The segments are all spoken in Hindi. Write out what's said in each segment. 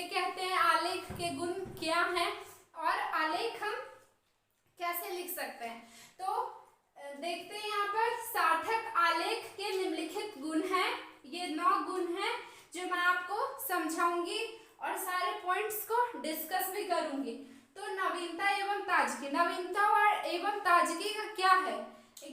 कहते हैं, आलेख के गुण क्या हैं और आलेख हम कैसे लिख सकते हैं। तो देखते हैं यहाँ पर सार्थक आलेख के निम्नलिखित गुण हैं। ये 9 गुण हैं जो मैं आपको समझाऊंगी और सारे पॉइंट्स को डिस्कस भी करूंगी। तो नवीनता एवं ताजगी, नवीनता और एवं ताजगी का क्या है,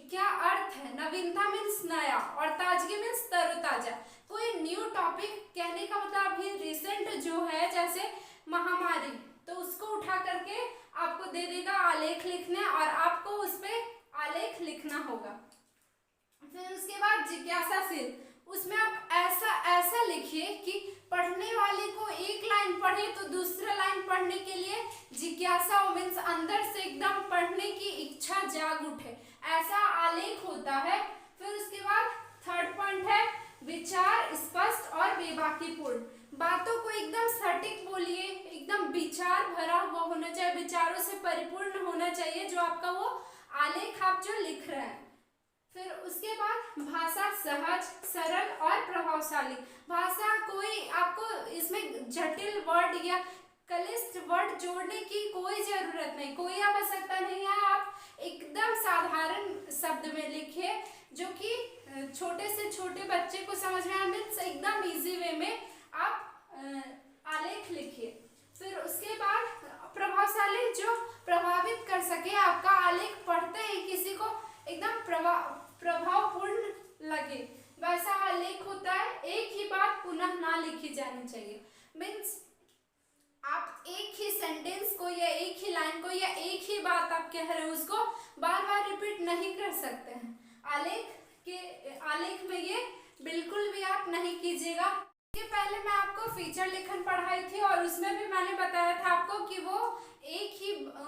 क्या अर्थ है। नवीनता मीन्स नया और ताजगी मीन्स तरोताजा। कोई न्यू टॉपिक कहने का मतलब अभी रिसेंट जो है, जैसे महामारी, तो उसको उठा करके आपको दे देगा आलेख लिखने और आपको उस पे आलेख लिखना होगा। फिर उसके बाद जिज्ञासाशील, उसमें आप ऐसा लिखिए कि पढ़ने वाले को एक लाइन पढ़े तो दूसरा लाइन पढ़ने के लिए जिज्ञासा मीन्स अंदर से एकदम पढ़ने की इच्छा जाग उठे, ऐसा आलेख होता है। फिर उसके बाद थर्ड पॉइंट है विचार स्पष्ट और बेबाकीपूर्ण। बातों को एकदम सटीक बोलिए, एकदम विचार भरा हुआ होना चाहिए, विचारों से परिपूर्ण होना चाहिए जो आपका वो आलेख आप जो लिख रहे हैं। फिर उसके बाद भाषा सहज, सरल और प्रभावशाली। भाषा कोई आपको इसमें जटिल वर्ड या क्लिष्ट वर्ड जोड़ने की कोई जरूरत नहीं, कोई आवश्यकता नहीं है। आप एकदम साधारण शब्द में लिखिए जो कि छोटे से छोटे बच्चे को समझ में आए, एकदम इजी वे में आप आलेख लिखिए। फिर उसके बाद प्रभावशाली, जो प्रभावित कर सके, आपका आलेख पढ़ते ही किसी को एकदम प्रभावपूर्ण लगे, वैसा आलेख होता है। एक ही बात पुनः ना लिखी जानी चाहिए, मीन्स आप एक ही सेंटेंस को या एक ही लाइन को या एक ही बात आप कह रहे हो उसको बार बार रिपीट नहीं कर सकते हैं। आलेख में ये बिल्कुल भी आप नहीं कीजिएगा। इसके पहले मैं आपको फीचर लेखन पढ़ाई थी और उसमें भी मैंने बताया था आपको कि वो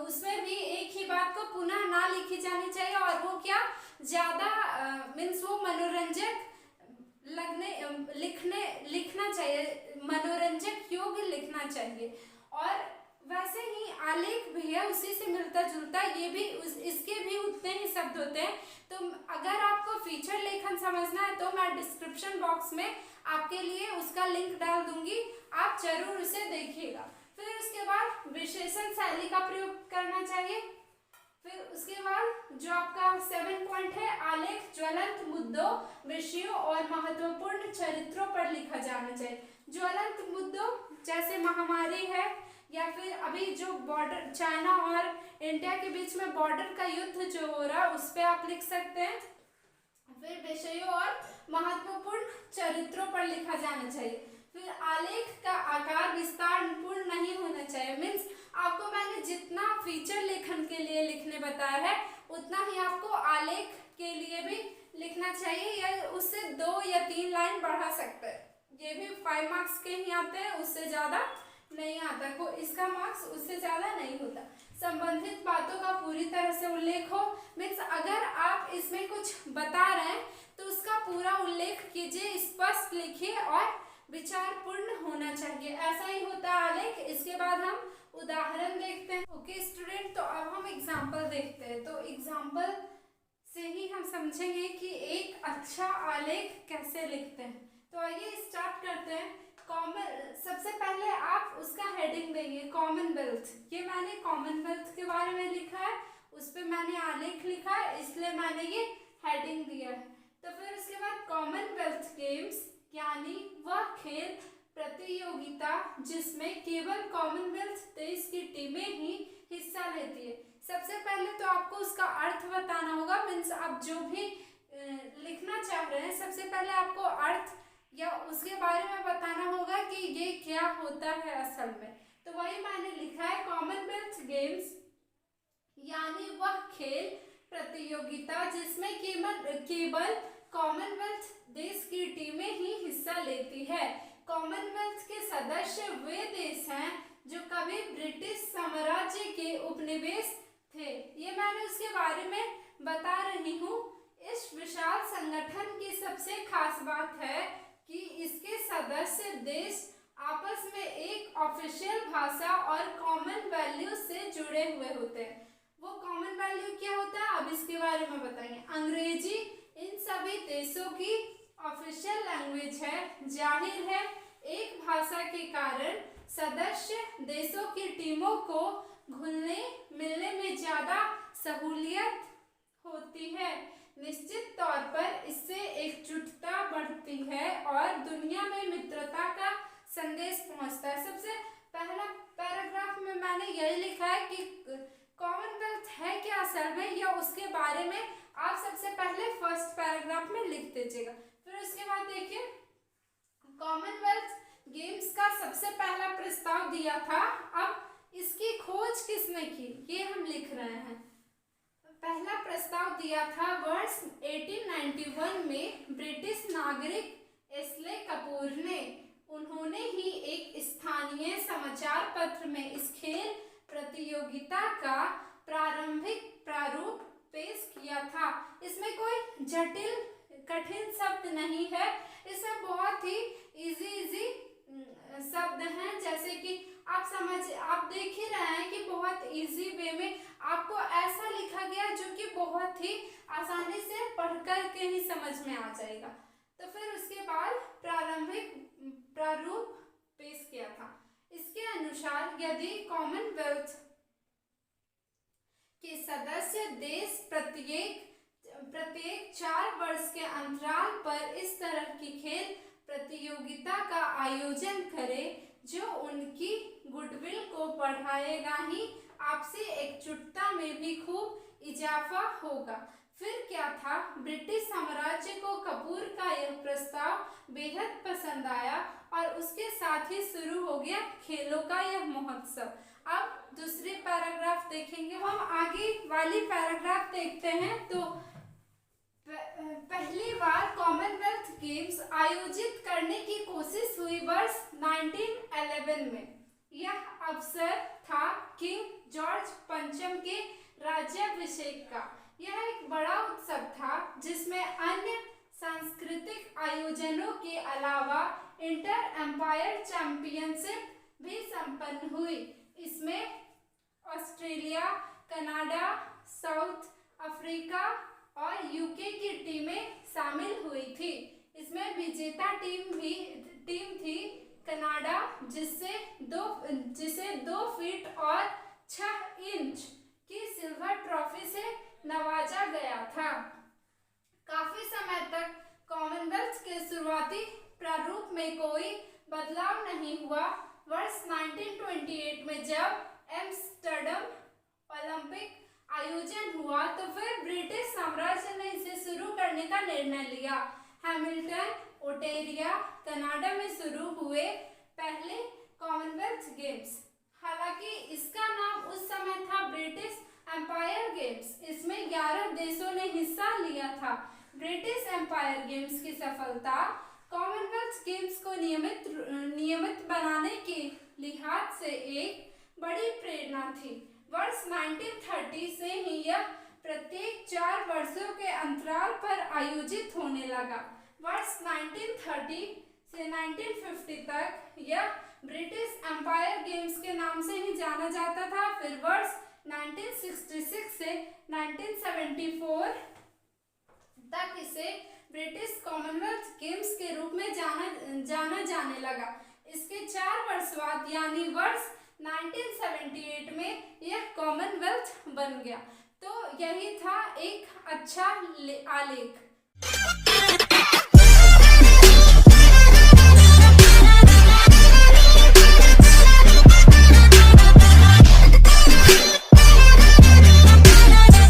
उसमें भी एक ही बात को पुनः ना लिखी जानी चाहिए और वो क्या ज्यादा मीन्स वो मनोरंजक लिखना चाहिए, मनोरंजक योग्य लिखना चाहिए। और वैसे ही आलेख भी है उसी से मिलता जुलता, ये भी इसके भी उतने ही शब्द होते हैं। तो अगर आपको फीचर लेखन समझना है तो मैं डिस्क्रिप्शन बॉक्स में आपके लिए उसका लिंक डाल दूंगी, आप जरूर उसे देखिएगा। फिर उसके बाद विशेषण शैली का प्रयोग करना चाहिए। फिर उसके बाद जो आपका 7 पॉइंट है, आलेख ज्वलंत मुद्दों, विषयों और महत्वपूर्ण चरित्रों पर लिखा जाना चाहिए। ज्वलंत मुद्दों जैसे महामारी है या फिर अभी जो बॉर्डर चाइना और इंडिया के बीच में बॉर्डर का युद्ध जो हो रहा है उस पर आप लिख सकते हैं। फिर विषयों और महत्वपूर्ण चरित्रों पर लिखा जाना चाहिए। फिर आलेख का आकार विस्तारपूर्ण नहीं होना चाहिए, मीन्स आपको मैंने जितना फीचर लेखन के लिए लिखने बताया है उतना ही आपको आलेख के लिए भी लिखना चाहिए, या उससे 2 या 3 लाइन बढ़ा सकते हैं। ये भी 5 मार्क्स के ही आते हैं, उससे ज्यादा नहीं आता, को इसका मार्क्स उससे ज्यादा नहीं होता। संबंधित बातों का पूरी तरह से उल्लेख हो, मीन्स अगर आप इसमें कुछ बता रहे हैं तो उसका पूरा उल्लेख कीजिए, स्पष्ट लिखिए और विचारपूर्ण होना चाहिए, ऐसा ही होता है आलेख। इसके बाद हम उदाहरण देखते हैं। ओके स्टूडेंट, तो अब हम एग्जाम्पल देखते हैं। तो एग्जाम्पल से ही हम समझेंगे कि एक अच्छा आलेख कैसे लिखते हैं। तो आइए स्टार्ट करते हैं। सबसे पहले आप उसका हेडिंग देंगे कॉमनवेल्थ। ये मैंने कॉमनवेल्थ के बारे में लिखा है, उस पर मैंने आलेख लिखा है, इसलिए मैंने ये हेडिंग दिया है। तो फिर उसके बाद कॉमनवेल्थ गेम्स यानी वह खेल प्रतियोगिता जिसमें केवल कॉमनवेल्थ देश की टीमें ही हिस्सा लेती है। सबसे पहले तो आपको उसका अर्थ बताना होगा, मीन्स आप जो भी लिखना चाह रहे हैं सबसे पहले आपको अर्थ या उसके बारे में बताना होगा कि ये क्या होता है असल में। तो वही मैंने लिखा है कॉमनवेल्थ गेम्स यानी वह खेल प्रतियोगिता जिसमें केवल कॉमनवेल्थ देश की टीमें ही हिस्सा लेती है। कॉमनवेल्थ के सदस्य वे देश हैं जो कभी ब्रिटिश साम्राज्य के उपनिवेश थे। ये मैंने उसके बारे में बता रही हूँ। इस विशाल संगठन की सबसे खास बात है कि इसके सदस्य देश आपस में एक ऑफिशियल भाषा और कॉमन वैल्यू से जुड़े हुए होते हैं। वो कॉमन वैल्यू क्या होता है अब इसके बारे में बताएंगे। अंग्रेजी इन सभी देशों की ऑफिशियल लैंग्वेज है। जाहिर है एक भाषा के कारण सदस्य देशों की टीमों को घुलने मिलने में ज़्यादा सहूलियत होती है। निश्चित तौर पर इससे एकजुटता बढ़ती है और दुनिया में मित्रता का संदेश पहुंचता है। सबसे पहला पैराग्राफ में मैंने यही लिखा है कि कॉमनवेल्थ है क्या असल में, या उसके बारे में आप सबसे पहले फर्स्ट पैराग्राफ में लिख दीजिएगा। फिर उसके बाद देखिए, कॉमनवेल्थ गेम्स का सबसे पहला प्रस्ताव दिया था। अब इसकी खोज किसने की, ये हम लिख रहे हैं। पहला प्रस्ताव दिया था वर्ष 1891 में ब्रिटिश नागरिक एस्ले कपूर ने। उन्होंने ही एक स्थानीय समाचार पत्र में इस खेल प्रतियोगिता का प्रारंभिक प्रारूप पेश किया था। इसमें कोई जटिल कठिन शब्द नहीं है, इसमें बहुत ही इजी शब्द हैं, जैसे कि आप देख ही रहे हैं कि बहुत इजी वे में आपको ऐसा लिखा गया जो कि बहुत ही आसानी से पढ़कर के ही समझ में आ जाएगा। तो फिर उसके बाद प्रारंभिक प्रारूप पेश किया था। इसके अनुसार यदि कॉमनवेल्थ के सदस्य देश प्रत्येक 4 वर्ष के अंतराल पर इस तरह की खेल प्रतियोगिता का आयोजन करे जो उनकी गुडविल को बढ़ाएगा, ही आपसी एकजुटता में भी खूब इजाफा होगा। फिर क्या था, ब्रिटिश साम्राज्य को कपूर का यह प्रस्ताव बेहद पसंद आया और उसके साथ ही शुरू हो गया खेलों का यह महोत्सव। अब दूसरी पैराग्राफ देखेंगे, हम आगे वाली पैराग्राफ देखते हैं। तो पहली बार कॉमनवेल्थ गेम्स आयोजित करने की कोशिश हुई वर्ष 1911 में। यह अवसर था किंग जॉर्ज पंचम के राज्याभिषेक का। यह एक बड़ा उत्सव था जिसमें अन्य सांस्कृतिक आयोजनों के अलावा इंटर एम्पायर चैंपियनशिप भी संपन्न हुई। इसमें ऑस्ट्रेलिया, कनाडा, साउथ अफ्रीका और यूके की टीमें शामिल हुई थी। इसमें विजेता टीम थी कनाडा, जिसे 2 फीट और 6 इंच की सिल्वर ट्रॉफी से नवाजा गया था। काफी समय तक कॉमनवेल्थ के शुरुआती प्रारूप में कोई बदलाव नहीं हुआ। वर्ष 1928 में जब एम्स्टर्डम ओलंपिक आयोजन हुआ तो फिर ब्रिटिश साम्राज्य ने इसे शुरू करने का निर्णय लिया। हैमिल्टन, ओटेरिया, कनाडा में शुरू हुए पहले कॉमनवेल्थ गेम्स। हालांकि इसका नाम उस समय था ब्रिटिश एम्पायर गेम्स। इसमें 11 देशों ने हिस्सा लिया था। ब्रिटिश एम्पायर गेम्स की सफलता कॉमनवेल्थ गेम्स को नियमित बनाने के लिहाज से एक बड़ी प्रेरणा थी। वर्ष 1930 से ही यह प्रत्येक 4 वर्षों के अंतराल पर आयोजित होने लगा। वर्ष 1930 से 1950 तक यह ब्रिटिश एम्पायर गेम्स के नाम से ही जाना जाता था। फिर वर्ष 1966 से 1974 तक इसे ब्रिटिश कॉमनवेल्थ गेम्स के रूप में जाना जाने लगा। इसके 4 वर्ष बाद यानी वर्ष 1978 में यह कॉमनवेल्थ बन गया। तो यही था एक अच्छा आलेख।